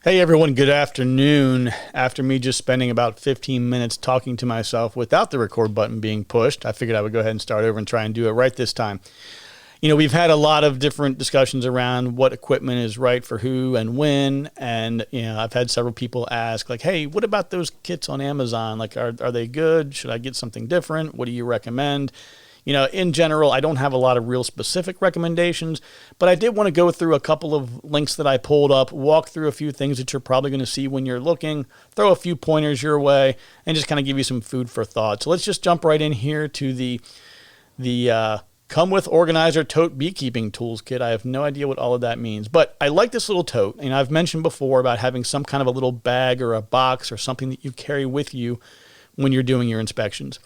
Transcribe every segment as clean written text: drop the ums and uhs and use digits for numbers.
Hey everyone, good afternoon. After me just spending about 15 minutes talking to myself without the record button being pushed, I figured I would go ahead and start over and try and do it right this time. We've had a lot of different discussions around what equipment is right for who and when. And, I've had several people ask, like, hey, what about those kits on Amazon? Like, are they good? Should I get something different? What do you recommend? In general, I don't have a lot of real specific recommendations, but I did want to go through a couple of links that I pulled up, walk through a few things that you're probably going to see when you're looking, throw a few pointers your way, and just kind of give you some food for thought. So let's just jump right in here to the Come with Organizer Tote Beekeeping Tools Kit. I have no idea what all of that means, but I like this little tote. I've mentioned before about having some kind of a little bag or a box or something that you carry with you when you're doing your inspections.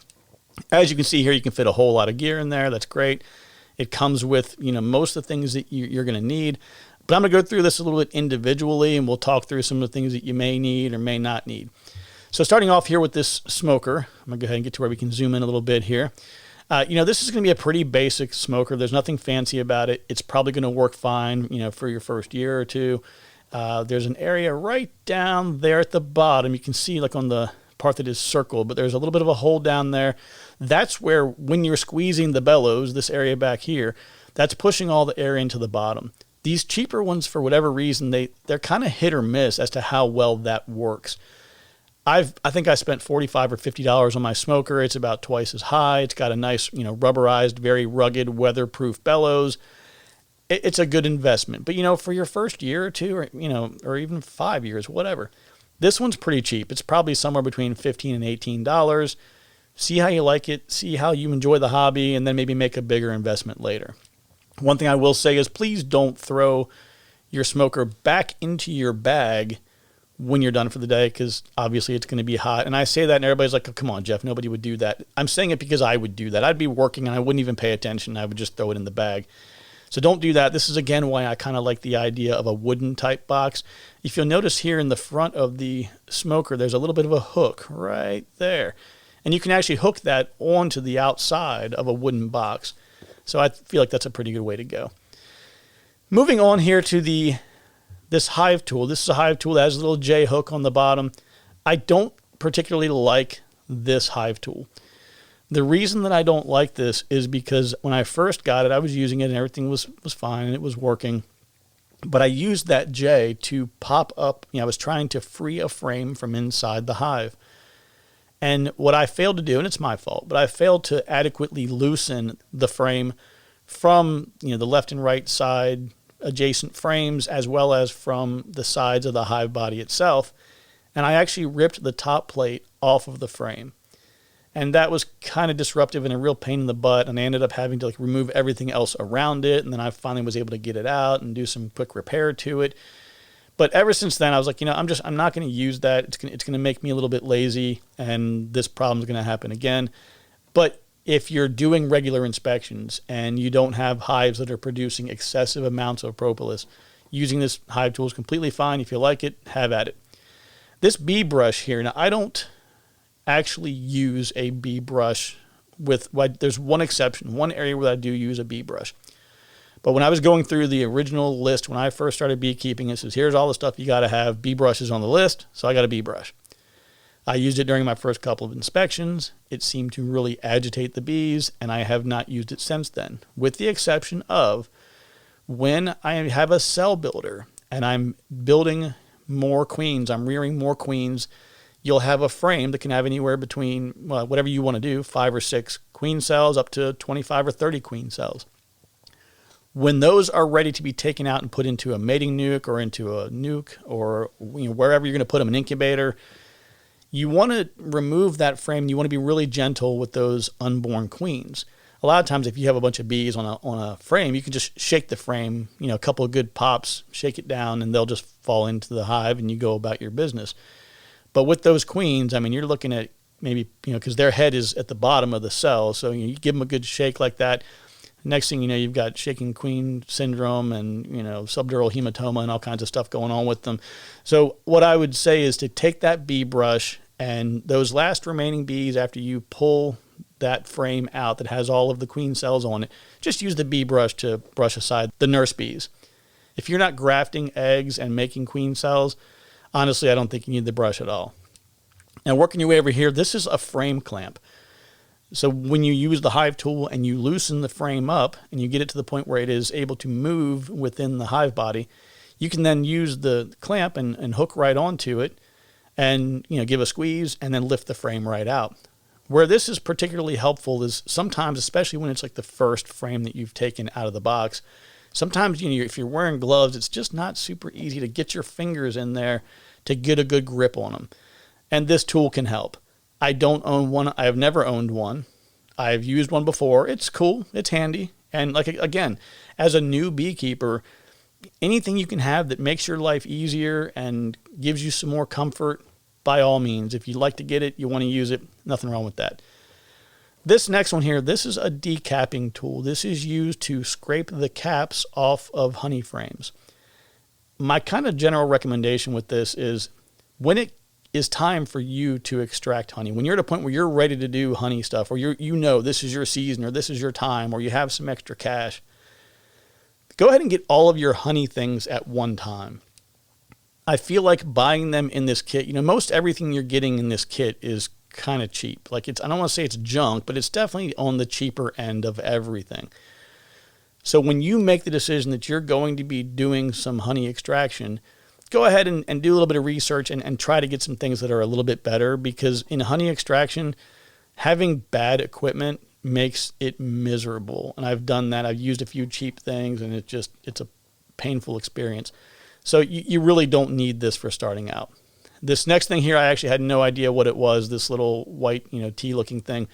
As you can see here, you can fit a whole lot of gear in there. That's great. It comes with, most of the things that you're going to need. But I'm going to go through this a little bit individually, and we'll talk through some of the things that you may need or may not need. So starting off here with this smoker, I'm going to go ahead and get to where we can zoom in a little bit here. This is going to be a pretty basic smoker. There's nothing fancy about it. It's probably going to work fine, for your first year or two. There's an area right down there at the bottom. You can see like on the part that is circled, but there's a little bit of a hole down there. That's where, when you're squeezing the bellows, this area back here, that's pushing all the air into the bottom. These cheaper ones, for whatever reason, they're kind of hit or miss as to how well that works. I think I spent $45 or $50 on my smoker. It's about twice as high. It's got a nice, rubberized, very rugged, weatherproof bellows. It's a good investment. But, for your first year or two, or even 5 years, whatever, this one's pretty cheap. It's probably somewhere between $15 and $18. See how you like it, see how you enjoy the hobby, and then maybe make a bigger investment later. One thing I will say is please don't throw your smoker back into your bag when you're done for the day, because obviously it's going to be hot. And I say that and everybody's like, oh, come on, Jeff, nobody would do that. I'm saying it because I would do that. I'd be working and I wouldn't even pay attention. I would just throw it in the bag. So don't do that. This is, again, why I kind of like the idea of a wooden type box. If you'll notice here in the front of the smoker, there's a little bit of a hook right there. And you can actually hook that onto the outside of a wooden box. So I feel like that's a pretty good way to go. Moving on here to this hive tool. This is a hive tool that has a little J hook on the bottom. I don't particularly like this hive tool. The reason that I don't like this is because when I first got it, I was using it and everything was fine and it was working. But I used that J to pop up. I was trying to free a frame from inside the hive. And what I failed to do, and it's my fault, but I failed to adequately loosen the frame from the left and right side adjacent frames, as well as from the sides of the hive body itself. And I actually ripped the top plate off of the frame. And that was kind of disruptive and a real pain in the butt. And I ended up having to remove everything else around it. And then I finally was able to get it out and do some quick repair to it. But ever since then, I was like, I'm not going to use that. It's going to make me a little bit lazy, and this problem is going to happen again. But if you're doing regular inspections and you don't have hives that are producing excessive amounts of propolis, using this hive tool is completely fine. If you like it, have at it. This bee brush here, now I don't actually use a bee brush there's one exception, one area where I do use a bee brush. But when I was going through the original list, when I first started beekeeping, it says, here's all the stuff you got to have. Bee brushes on the list, so I got a bee brush. I used it during my first couple of inspections. It seemed to really agitate the bees, and I have not used it since then, with the exception of when I have a cell builder and I'm building more queens, I'm rearing more queens, you'll have a frame that can have anywhere between, whatever you want to do, 5 or 6 queen cells up to 25 or 30 queen cells. When those are ready to be taken out and put into a mating nuke or into a nuke or wherever you're going to put them, an incubator, you want to remove that frame. You want to be really gentle with those unborn queens. A lot of times if you have a bunch of bees on a frame, you can just shake the frame, a couple of good pops, shake it down, and they'll just fall into the hive and you go about your business. But with those queens, you're looking at maybe, because their head is at the bottom of the cell. So you give them a good shake like that. Next thing you know, you've got shaking queen syndrome and, subdural hematoma and all kinds of stuff going on with them. So what I would say is to take that bee brush and those last remaining bees, after you pull that frame out that has all of the queen cells on it, just use the bee brush to brush aside the nurse bees. If you're not grafting eggs and making queen cells, Honestly, I don't think you need the brush at all. Now, working your way over here, this is a frame clamp. So when you use the hive tool and you loosen the frame up and you get it to the point where it is able to move within the hive body, you can then use the clamp and hook right onto it and give a squeeze and then lift the frame right out. Where this is particularly helpful is sometimes, especially when it's like the first frame that you've taken out of the box, sometimes if you're wearing gloves, it's just not super easy to get your fingers in there to get a good grip on them. And this tool can help. I don't own one. I have never owned one. I've used one before. It's cool. It's handy. And like, again, as a new beekeeper, anything you can have that makes your life easier and gives you some more comfort, by all means. If you like to get it, you want to use it, nothing wrong with that. This next one here, this is a decapping tool. This is used to scrape the caps off of honey frames. My kind of general recommendation with this is when it is time for you to extract honey, when you're at a point where you're ready to do honey stuff, or this is your season, or this is your time, or you have some extra cash, go ahead and get all of your honey things at one time. I feel like buying them in this kit, most everything you're getting in this kit is kind of cheap. Like I don't want to say it's junk, but it's definitely on the cheaper end of everything. So when you make the decision that you're going to be doing some honey extraction, go ahead and do a little bit of research and try to get some things that are a little bit better, because in honey extraction, having bad equipment makes it miserable. And I've done that. I've used a few cheap things, and it's a painful experience. So you really don't need this for starting out. This next thing here, I actually had no idea what it was, this little white, tea looking thing.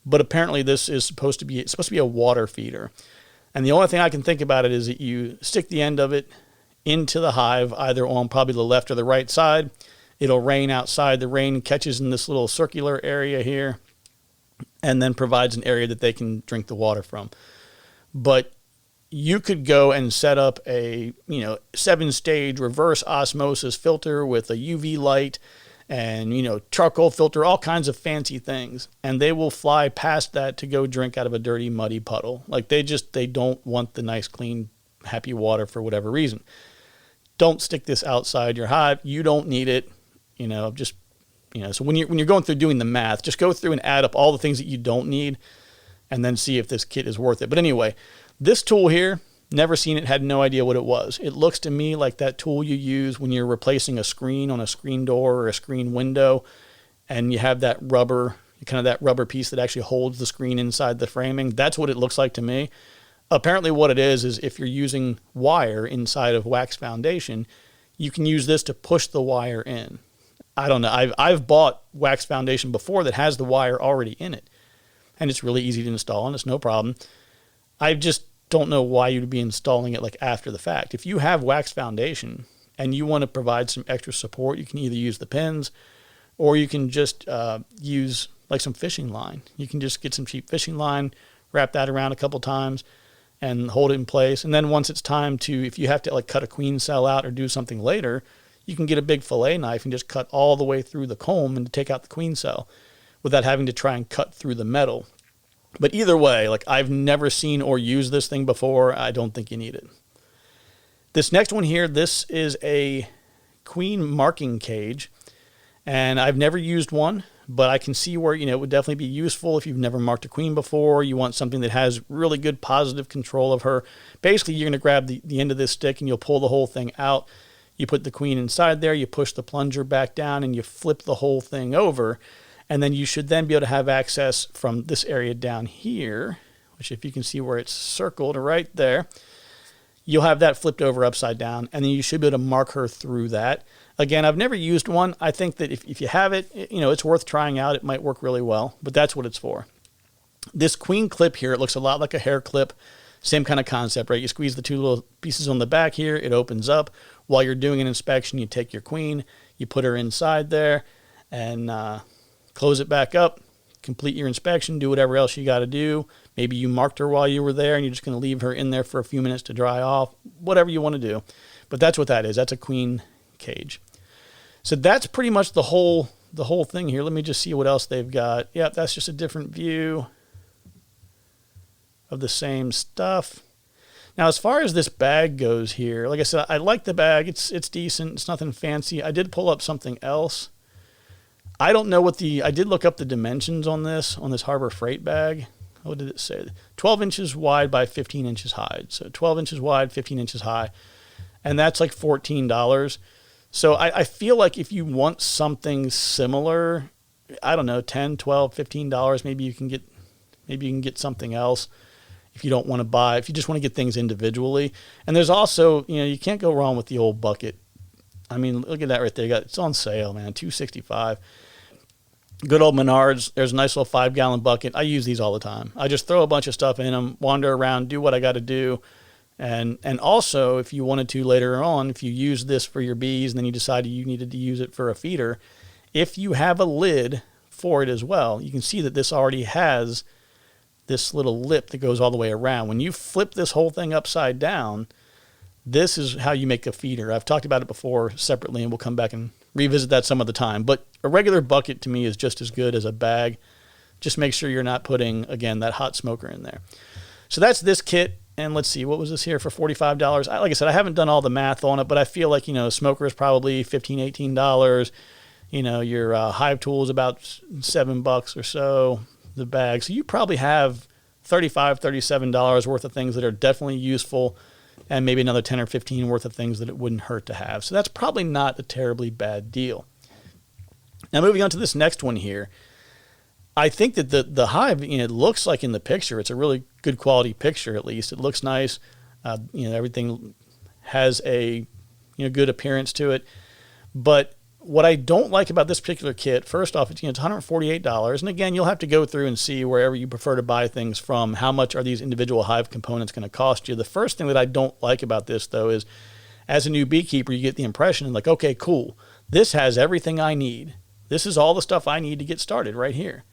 But apparently this is supposed to be a water feeder. And the only thing I can think about it is that you stick the end of it into the hive, either on probably the left or the right side. It'll rain outside. The rain catches in this little circular area here and then provides an area that they can drink the water from. But you could go and set up a 7-stage reverse osmosis filter with a UV light and charcoal filter, all kinds of fancy things, and they will fly past that to go drink out of a dirty, muddy puddle. Like they don't want the nice, clean, happy water for whatever reason. Don't stick this outside your hive. You don't need it. So when you're going through doing the math, just go through and add up all the things that you don't need, and then see if this kit is worth it. But anyway, this tool here, never seen it, had no idea what it was. It looks to me like that tool you use when you're replacing a screen on a screen door or a screen window, and you have that rubber piece that actually holds the screen inside the framing. That's what it looks like to me. Apparently what it is if you're using wire inside of wax foundation, you can use this to push the wire in. I don't know. I've bought wax foundation before that has the wire already in it, and it's really easy to install, and it's no problem. I just don't know why you'd be installing it like after the fact. If you have wax foundation and you want to provide some extra support, you can either use the pins, or you can just use like some fishing line. You can just get some cheap fishing line, wrap that around a couple times, and hold it in place. And then once it's time to, if you have to like cut a queen cell out or do something later, you can get a big fillet knife and just cut all the way through the comb and take out the queen cell without having to try and cut through the metal. But either way, like I've never seen or used this thing before. I don't think you need it. This next one here, this is a queen marking cage, and I've never used one, but I can see where, it would definitely be useful if you've never marked a queen before. You want something that has really good positive control of her. Basically, you're going to grab the end of this stick and you'll pull the whole thing out. You put the queen inside there, you push the plunger back down, and you flip the whole thing over. And then you should then be able to have access from this area down here, which if you can see where it's circled right there, you'll have that flipped over upside down, and then you should be able to mark her through that. Again, I've never used one. I think that if you have it, it's worth trying out. It might work really well, but that's what it's for. This queen clip here, it looks a lot like a hair clip. Same kind of concept, right? You squeeze the two little pieces on the back here, it opens up. While you're doing an inspection, you take your queen, you put her inside there, and close it back up, complete your inspection, do whatever else you got to do. Maybe you marked her while you were there and you're just going to leave her in there for a few minutes to dry off, whatever you want to do. But that's what that is. That's a queen cage. So that's pretty much the whole thing here. Let me just see what else they've got. Yep, that's just a different view of the same stuff. Now, as far as this bag goes here, like I said, I like the bag. It's decent. It's nothing fancy. I did pull up something else. I don't know I did look up the dimensions on this Harbor Freight bag. What did it say? 12 inches wide by 15 inches high. So 12 inches wide, 15 inches high. And that's like $14. So I feel like if you want something similar, I don't know, $10, $12, $15, maybe you can get something else if you don't want to buy, if you just want to get things individually. And there's also, you can't go wrong with the old bucket. I mean, look at that right there. It's on sale, man, $2.65. Good old Menards. There's a nice little 5-gallon bucket. I use these all the time. I just throw a bunch of stuff in them, wander around, do what I got to do. And also, if you wanted to later on, if you use this for your bees and then you decided you needed to use it for a feeder, if you have a lid for it as well, you can see that this already has this little lip that goes all the way around. When you flip this whole thing upside down, this is how you make a feeder. I've talked about it before separately, and we'll come back and revisit that some other time. But a regular bucket to me is just as good as a bag. Just make sure you're not putting, again, that hot smoker in there. So that's this kit. And let's see, what was this here for $45? Like I said, I haven't done all the math on it, but I feel like, smoker is probably $15, $18. Your hive tool is about $7 or so, the bag. So you probably have $35, $37 worth of things that are definitely useful, and maybe another 10 or 15 worth of things that it wouldn't hurt to have. So that's probably not a terribly bad deal. Now moving on to this next one here. I think that the hive, it looks like in the picture, it's a really good quality picture at least. It looks nice. Everything has a good appearance to it. But what I don't like about this particular kit, first off, it's $148. And again, you'll have to go through and see wherever you prefer to buy things from, how much are these individual hive components going to cost you. The first thing that I don't like about this, though, is as a new beekeeper, you get the impression like, okay, cool, this has everything I need. This is all the stuff I need to get started right here.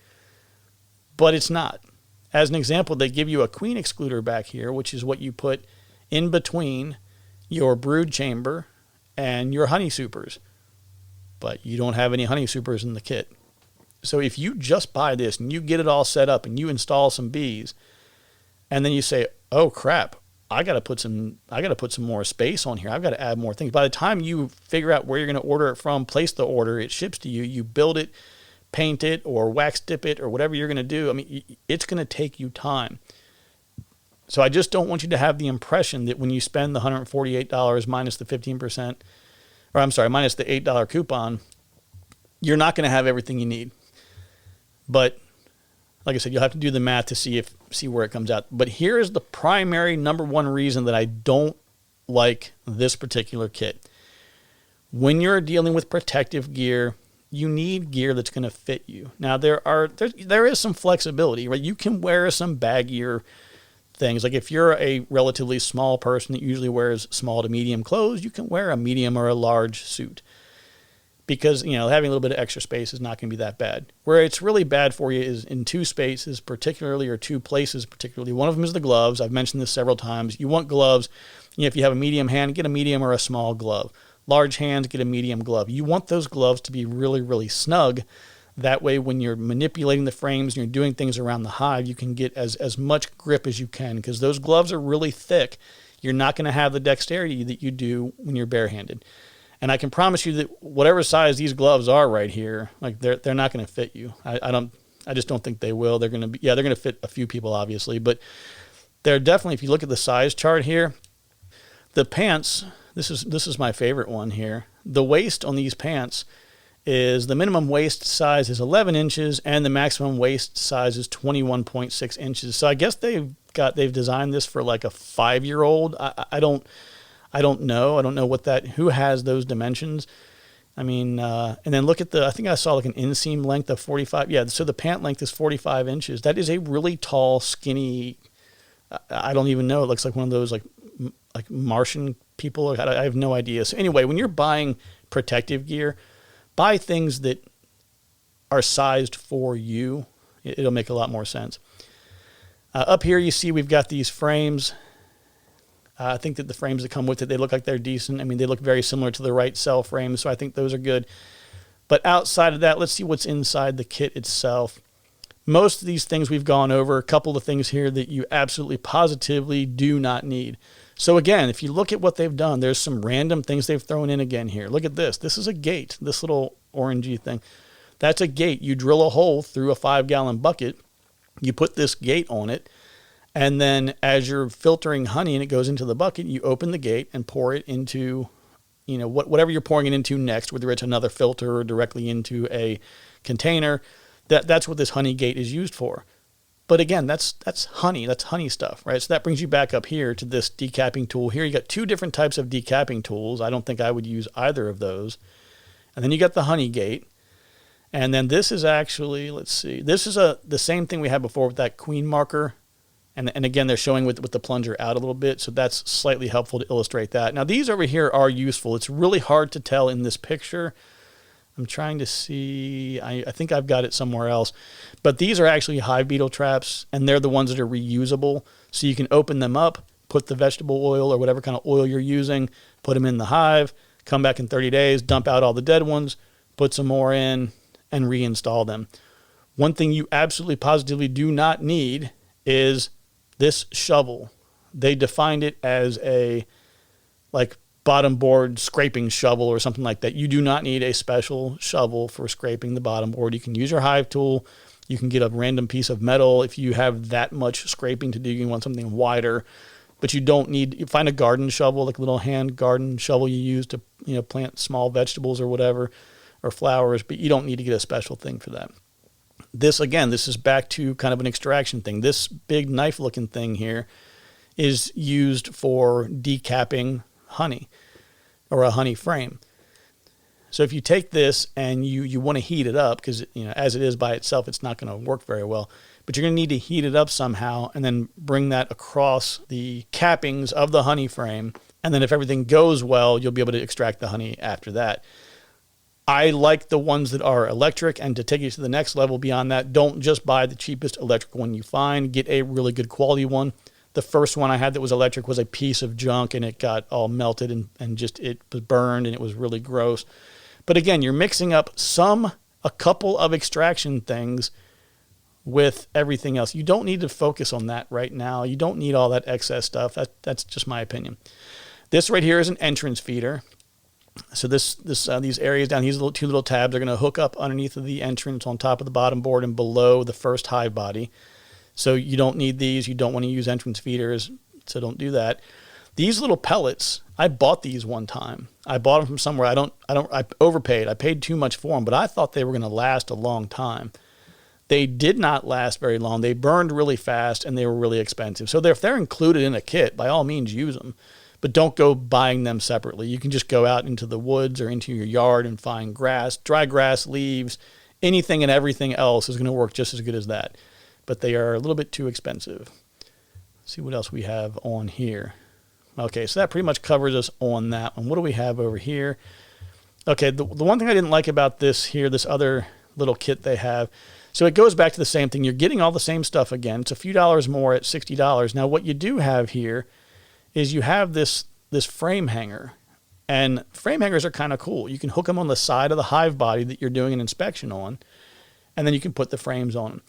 But it's not. As an example, they give you a queen excluder back here, which is what you put in between your brood chamber and your honey supers. But you don't have any honey supers in the kit. So if you just buy this and you get it all set up and you install some bees, and then you say, oh crap, I got to put some more space on here. I've got to add more things. By the time you figure out where you're going to order it from, place the order, it ships to you, you build it, paint it or wax dip it or whatever you're going to do. I mean, it's going to take you time. So I just don't want you to have the impression that when you spend the $148 minus the 15%, or I'm sorry, minus the $8 coupon, you're not going to have everything you need. But like I said, you'll have to do the math to see where it comes out. But here is the primary number one reason that I don't like this particular kit. When you're dealing with protective gear, you need gear that's going to fit you. Now, there is some flexibility, right? You can wear some baggier things. Like if you're a relatively small person that usually wears small to medium clothes, you can wear a medium or a large suit because, having a little bit of extra space is not going to be that bad. Where it's really bad for you is in two spaces particularly, or two places particularly. One of them is the gloves. I've mentioned this several times. You want gloves. If you have a medium hand, get a medium or a small glove. Large hands, get a medium glove. You want those gloves to be really, really snug. That way, when you're manipulating the frames and you're doing things around the hive, you can get as much grip as you can because those gloves are really thick. You're not going to have the dexterity that you do when you're barehanded. And I can promise you that whatever size these gloves are right here, like they're not going to fit you. I just don't think they will. They're going to fit a few people obviously, but they're definitely, if you look at the size chart here, the pants. This is my favorite one here. The waist on these pants is the minimum waist size is 11 inches and the maximum waist size is 21.6 inches. So I guess they've designed this for like a 5-year-old. I don't know. I don't know who has those dimensions. I mean, and then look at I think I saw like an inseam length of 45. Yeah. So the pant length is 45 inches. That is a really tall, skinny, I don't even know. It looks like one of those like Martian people. I have no idea. So anyway, when you're buying protective gear, buy things that are sized for you. It'll make a lot more sense. Up here, you see we've got these frames. I think that the frames that come with it, they look like they're decent. I mean, they look very similar to the right cell frames, so I think those are good. But outside of that, let's see what's inside the kit itself. Most of these things we've gone over, a couple of things here that you absolutely positively do not need. So again, if you look at what they've done, there's some random things they've thrown in again here. Look at this. This is a gate, this little orangey thing. That's a gate. You drill a hole through a 5-gallon bucket. You put this gate on it. And then as you're filtering honey and it goes into the bucket, you open the gate and pour it into, whatever you're pouring it into next, whether it's another filter or directly into a container. That's what this honey gate is used for. But again, that's honey. That's honey stuff, right? So that brings you back up here to this decapping tool. Here you got 2 different types of decapping tools. I don't think I would use either of those. And then you got the honey gate. And then this is actually, let's see, this is the same thing we had before with that queen marker. And again, they're showing with the plunger out a little bit, so that's slightly helpful to illustrate that. Now, these over here are useful. It's really hard to tell in this picture. I'm trying to see, I think I've got it somewhere else. But these are actually hive beetle traps, and they're the ones that are reusable. So you can open them up, put the vegetable oil or whatever kind of oil you're using, put them in the hive, come back in 30 days, dump out all the dead ones, put some more in, and reinstall them. One thing you absolutely positively do not need is this shovel. They defined it as a bottom board scraping shovel or something like that. You do not need a special shovel for scraping the bottom board. You can use your hive tool. You can get a random piece of metal if you have that much scraping to do. You want something wider, but you don't need. You find a garden shovel, like a little hand garden shovel you use to plant small vegetables or whatever, or flowers. But you don't need to get a special thing for that. This is back to kind of an extraction thing. This big knife-looking thing here is used for decapping honey or a honey frame. So if you take this and you want to heat it up, because as it is by itself, it's not going to work very well. But you're going to need to heat it up somehow and then bring that across the cappings of the honey frame. And then if everything goes well, you'll be able to extract the honey after that. I like the ones that are electric, and to take you to the next level beyond that, don't just buy the cheapest electric one you find. Get a really good quality one. The first one I had that was electric was a piece of junk, and it got all melted and just it was burned, and it was really gross. But again, you're mixing up a couple of extraction things with everything else. You don't need to focus on that right now. You don't need all that excess stuff. That's just my opinion. This right here is an entrance feeder. So these areas down, these 2 little tabs are going to hook up underneath of the entrance on top of the bottom board and below the first hive body. So you don't need these. You don't want to use entrance feeders, so don't do that. These little pellets, I bought these one time. I bought them from somewhere. I overpaid. I paid too much for them, but I thought they were going to last a long time. They did not last very long. They burned really fast, and they were really expensive. So if they're included in a kit, by all means use them. But don't go buying them separately. You can just go out into the woods or into your yard and find grass, dry grass, leaves, anything and everything else is going to work just as good as that. But they are a little bit too expensive. Let's see what else we have on here. Okay, so that pretty much covers us on that one. What do we have over here? Okay, the one thing I didn't like about this other little kit they have, so it goes back to the same thing. You're getting all the same stuff again. It's a few dollars more at $60. Now, what you do have here is you have this frame hanger, and frame hangers are kind of cool. You can hook them on the side of the hive body that you're doing an inspection on, and then you can put the frames on them.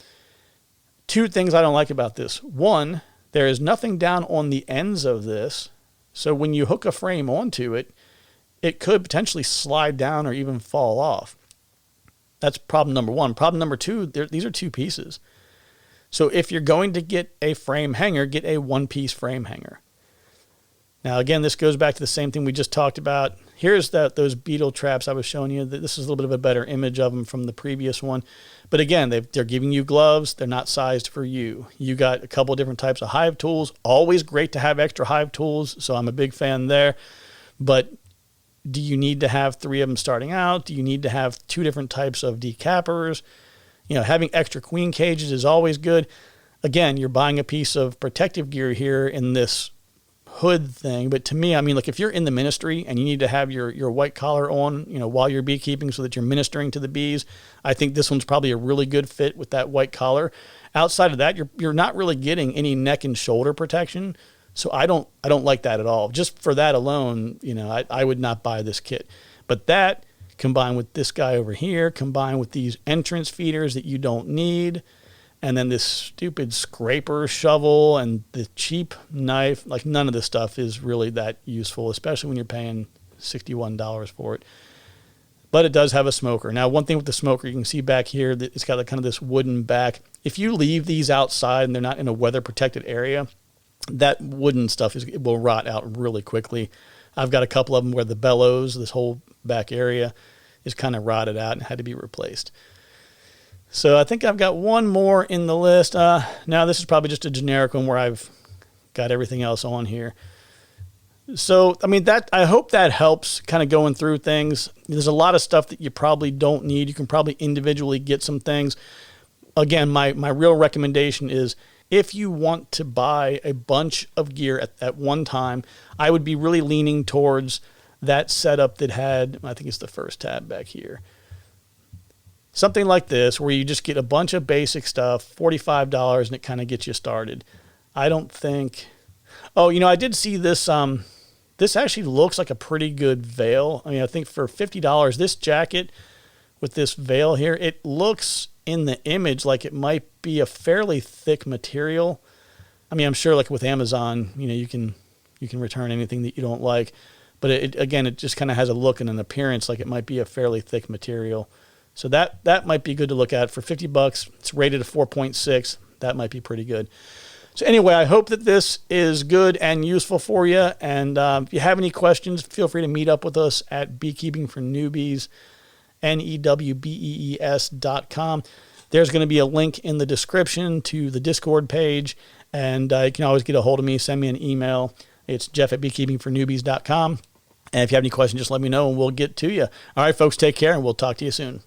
2 things I don't like about this. One, there is nothing down on the ends of this, so when you hook a frame onto it, it could potentially slide down or even fall off. That's problem number 1. Problem number 2, these are 2 pieces. So if you're going to get a frame hanger, get a 1-piece frame hanger. Now, again, this goes back to the same thing we just talked about. Here's those beetle traps I was showing you. This is a little bit of a better image of them from the previous one. But again, they're giving you gloves. They're not sized for you. You got a couple of different types of hive tools. Always great to have extra hive tools, so I'm a big fan there. But do you need to have 3 of them starting out? Do you need to have 2 different types of decappers? Having extra queen cages is always good. Again, you're buying a piece of protective gear here in this hood thing, but to me, if you're in the ministry and you need to have your white collar on, while you're beekeeping so that you're ministering to the bees, I think this one's probably a really good fit with that white collar. Outside of that, you're not really getting any neck and shoulder protection, so I don't like that at all. Just for that alone, I would not buy this kit. But that combined with this guy over here, combined with these entrance feeders that you don't need, and then this stupid scraper shovel and the cheap knife. Like, none of this stuff is really that useful, especially when you're paying $61 for it. But it does have a smoker. Now, one thing with the smoker, you can see back here that it's got kind of this wooden back. If you leave these outside and they're not in a weather protected area, that wooden stuff it will rot out really quickly. I've got a couple of them where the bellows, this whole back area, is kind of rotted out and had to be replaced. So I think I've got one more in the list. Now this is probably just a generic one where I've got everything else on here. So, I mean, I hope that helps kind of going through things. There's a lot of stuff that you probably don't need. You can probably individually get some things. Again, my real recommendation is if you want to buy a bunch of gear at one time, I would be really leaning towards that setup that had, I think it's the first tab back here. Something like this, where you just get a bunch of basic stuff, $45, and it kind of gets you started. I don't think... Oh, I did see this. This actually looks like a pretty good veil. I mean, I think for $50, this jacket with this veil here, it looks in the image like it might be a fairly thick material. I mean, I'm sure like with Amazon, you can return anything that you don't like. But it just kind of has a look and an appearance like it might be a fairly thick material. So that might be good to look at for $50. It's rated a 4.6. That might be pretty good. So anyway, I hope that this is good and useful for you. And if you have any questions, feel free to meet up with us at Beekeeping for Newbies, NEWBEES.com. There's going to be a link in the description to the Discord page. And you can always get a hold of me, send me an email. It's Jeff@beekeepingfornewbies.com. And if you have any questions, just let me know and we'll get to you. All right, folks, take care and we'll talk to you soon.